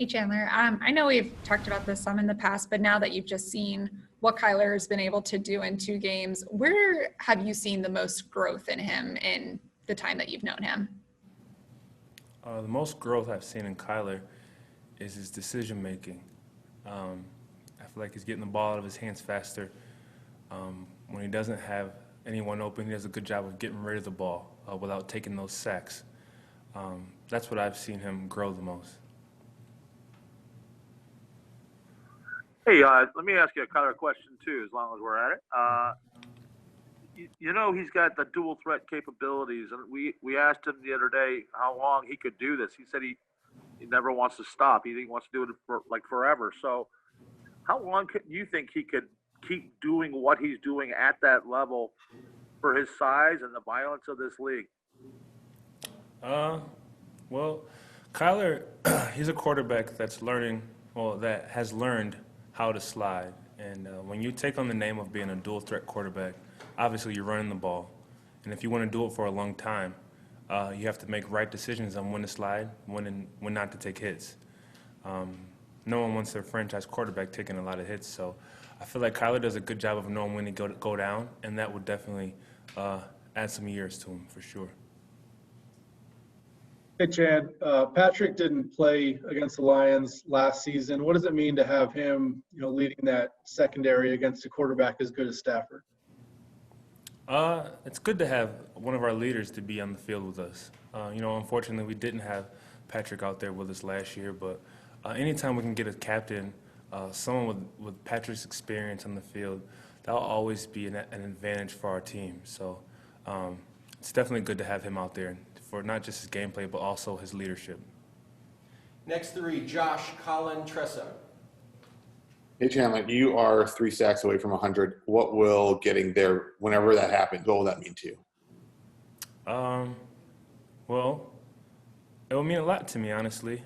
Hey Chandler, I know we've talked about this some in the past, but now that you've just seen what Kyler has been able to do in 2 games, where have you seen the most growth in him in the time that you've known him? The most growth I've seen in Kyler is his decision making. I feel like he's getting the ball out of his hands faster. When he doesn't have anyone open, he does a good job of getting rid of the ball without taking those sacks. That's what I've seen him grow the most. Hey, let me ask you a Kyler question too, as long as we're at it. He's got the dual threat capabilities, and we asked him the other day how long he could do this. He said he never wants to stop. He wants to do it for like forever. So, how long do you think he could keep doing what he's doing at that level for his size and the violence of this league? Well, Kyler, he's a quarterback that has learned how to slide. And when you take on the name of being a dual threat quarterback, obviously you're running the ball. And if you want to do it for a long time, you have to make right decisions on when to slide, when not to take hits. No one wants their franchise quarterback taking a lot of hits. So I feel like Kyler does a good job of knowing when to go down, and that would definitely add some years to him for sure. Hey, Chad. Patrick didn't play against the Lions last season. What does it mean to have him, leading that secondary against a quarterback as good as Stafford? It's good to have one of our leaders to be on the field with us. Unfortunately, we didn't have Patrick out there with us last year, but anytime we can get a captain, someone with Patrick's experience on the field, that'll always be an advantage for our team. So it's definitely good to have him out there for not just his gameplay, but also his leadership. Next 3, Josh, Colin, Tressa. Hey, Chandler, you are 3 sacks away from 100. What will getting there, whenever that happens, what will that mean to you? Well, it will mean a lot to me, honestly.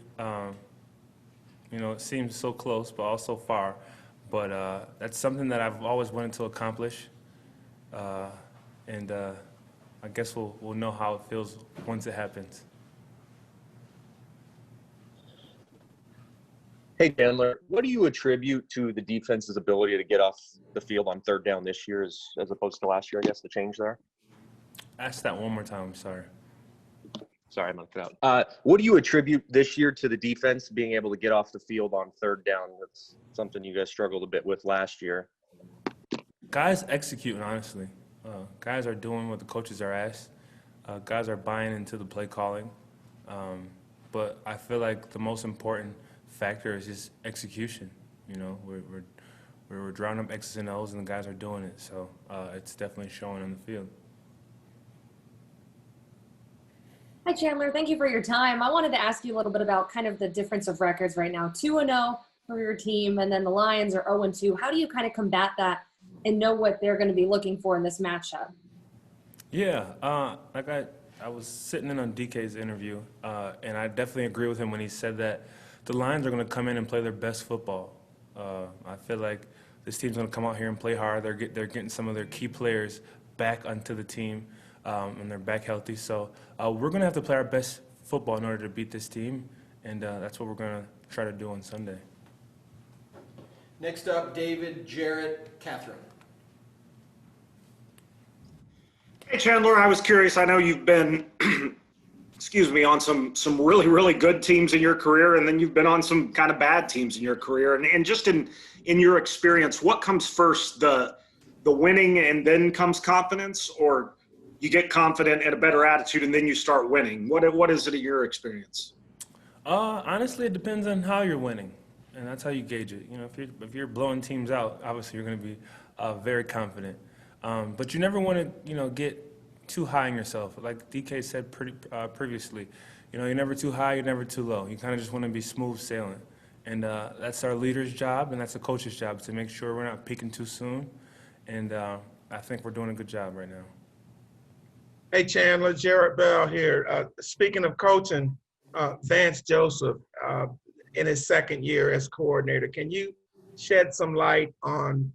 It seems so close, but also far. But that's something that I've always wanted to accomplish. And I guess we'll know how it feels once it happens. Hey, Chandler, what do you attribute to the defense's ability to get off the field on third down this year as opposed to last year, I guess, the change there? Ask that one more time, sorry. Sorry, I'm looking out. What do you attribute this year to the defense being able to get off the field on third down? That's something you guys struggled a bit with last year. Guys executing, honestly. Guys are doing what the coaches are asked. Guys are buying into the play calling. But I feel like the most important factor is just execution. We're drawing up X's and O's, and the guys are doing it. So it's definitely showing on the field. Hi, Chandler. Thank you for your time. I wanted to ask you a little bit about kind of the difference of records right now. 2-0 for your team, and then the Lions are 0-2. How do you kind of combat that and know what they're going to be looking for in this matchup? Yeah, I was sitting in on DK's interview, and I definitely agree with him when he said that the Lions are going to come in and play their best football. I feel like this team's going to come out here and play hard. They're getting some of their key players back onto the team, and they're back healthy. So we're going to have to play our best football in order to beat this team, and that's what we're going to try to do on Sunday. Next up, David, Jarrett, Catherine. Hey, Chandler, I was curious. I know you've been, on some really, really good teams in your career, and then you've been on some kind of bad teams in your career. And just in your experience, what comes first, the winning and then comes confidence, or you get confident and a better attitude and then you start winning? What is it in your experience? Honestly, it depends on how you're winning, and that's how you gauge it. If you're blowing teams out, obviously you're going to be very confident. But you never want to, get too high on yourself. Like DK said previously, you're never too high, you're never too low. You kind of just want to be smooth sailing. And that's our leader's job, and that's the coach's job, to make sure we're not peaking too soon. And I think we're doing a good job right now. Hey, Chandler, Jared Bell here. Speaking of coaching, Vance Joseph, in his second year as coordinator, can you shed some light on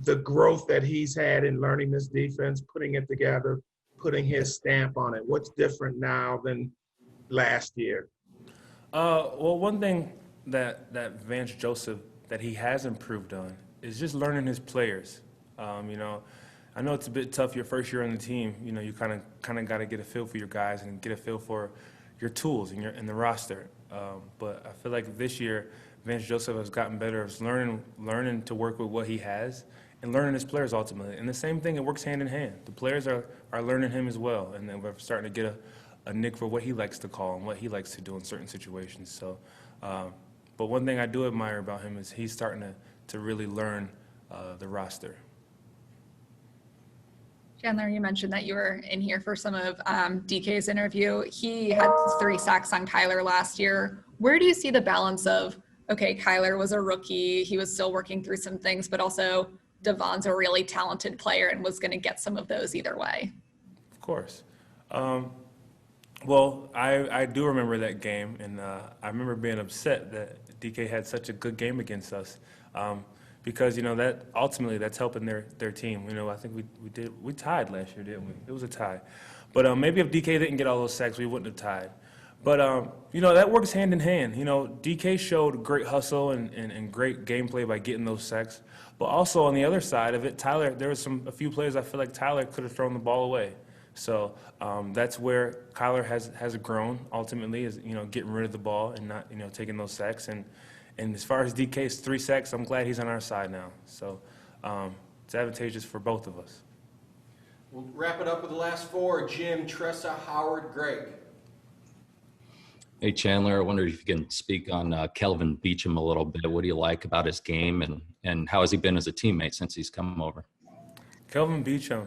the growth that he's had in learning this defense, putting it together, putting his stamp on it? What's different now than last year? Well, one thing that Vance Joseph that he has improved on is just learning his players. You know, I know it's a bit tough your first year on the team. You know, you kind of got to get a feel for your guys and get a feel for your tools and the roster. But I feel like this year Vance Joseph has gotten better at learning to work with what he has and learning his players ultimately. And the same thing, it works hand in hand. The players are learning him as well, and then we're starting to get a nick for what he likes to call and what he likes to do in certain situations. So, but one thing I do admire about him is he's starting to really learn the roster. Chandler, you mentioned that you were in here for some of DK's interview. He had 3 sacks on Kyler last year. Where do you see the balance of, okay, Kyler was a rookie, he was still working through some things, but also Devon's a really talented player and was going to get some of those either way? Of course. Well, I do remember that game, and I remember being upset that DK had such a good game against us. Because, you know, that ultimately that's helping their team. You know, I think we tied last year, didn't we? It was a tie. But maybe if DK didn't get all those sacks, we wouldn't have tied. But, you know, that works hand in hand. You know, DK showed great hustle and great gameplay by getting those sacks. But also on the other side of it, Tyler, there was a few plays I feel like Tyler could have thrown the ball away. So that's where Kyler has grown ultimately, is, you know, getting rid of the ball and not, you know, taking those sacks. And as far as DK's 3 sacks, I'm glad he's on our side now. So it's advantageous for both of us. We'll wrap it up with the last 4. Jim, Tressa, Howard, Greg. Hey, Chandler, I wonder if you can speak on Kelvin Beachum a little bit. What do you like about his game, and how has he been as a teammate since he's come over? Kelvin Beachum,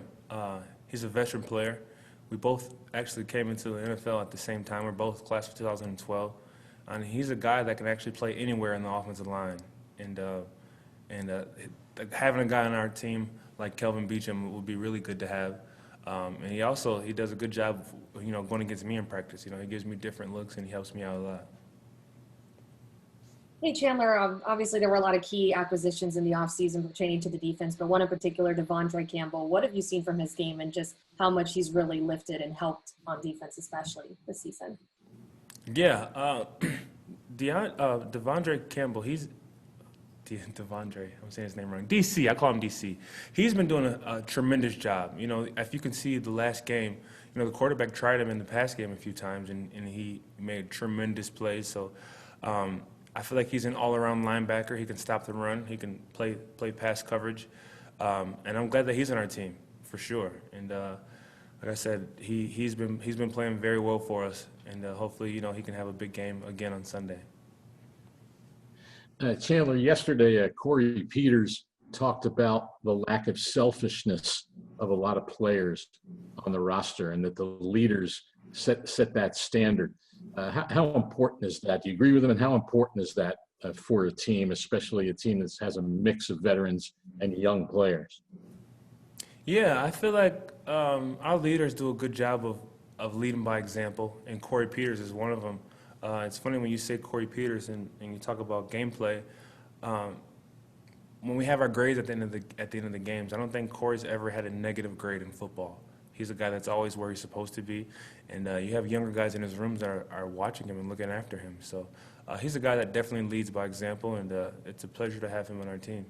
he's a veteran player. We both actually came into the NFL at the same time. We're both class of 2012. And he's a guy that can actually play anywhere in the offensive line. And having a guy on our team like Kelvin Beachum would be really good to have. And he does a good job, you know, going against me in practice. You know, he gives me different looks and he helps me out a lot. Hey, Chandler, obviously there were a lot of key acquisitions in the offseason pertaining to the defense, but one in particular, Devondre Campbell. What have you seen from his game and just how much he's really lifted and helped on defense, especially this season? Yeah, Devondre Campbell, Devondre, I'm saying his name wrong. DC, I call him DC. He's been doing a tremendous job. You know, if you can see the last game, you know, the quarterback tried him in the pass game a few times, and he made tremendous plays. So I feel like he's an all-around linebacker. He can stop the run. He can play pass coverage. And I'm glad that he's on our team, for sure. And like I said, he's been playing very well for us, and hopefully, you know, he can have a big game again on Sunday. Chandler, yesterday, Corey Peters talked about the lack of selfishness of a lot of players on the roster, and that the leaders set that standard. How important is that? Do you agree with him? And how important is that for a team, especially a team that has a mix of veterans and young players? Yeah, I feel like our leaders do a good job of leading by example, and Corey Peters is one of them. It's funny when you say Corey Peters and you talk about gameplay. When we have our grades at the end of the games, I don't think Corey's ever had a negative grade in football. He's a guy that's always where he's supposed to be, and you have younger guys in his rooms that are watching him and looking after him. So he's a guy that definitely leads by example, and it's a pleasure to have him on our team.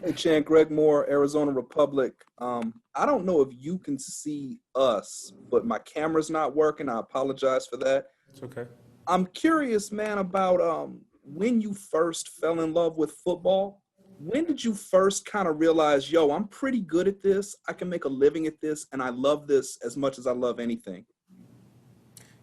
Hey, Chan, Greg Moore, Arizona Republic. I don't know if you can see us, but my camera's not working. I apologize for that. It's okay. I'm curious, man, about when you first fell in love with football. When did you first kind of realize, yo, I'm pretty good at this, I can make a living at this, and I love this as much as I love anything?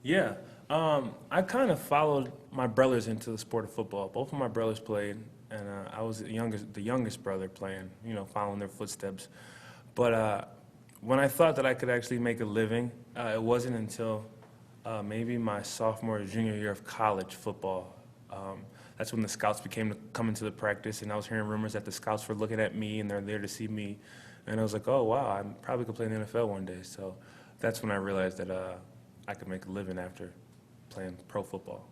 Yeah, I kind of followed my brothers into the sport of football. Both of my brothers played, and I was the youngest brother playing, you know, following their footsteps. But when I thought that I could actually make a living, it wasn't until maybe my sophomore or junior year of college football. That's when the scouts began to come into the practice, and I was hearing rumors that the scouts were looking at me and they're there to see me. And I was like, oh, wow, I probably could play in the NFL one day. So that's when I realized that I could make a living after playing pro football.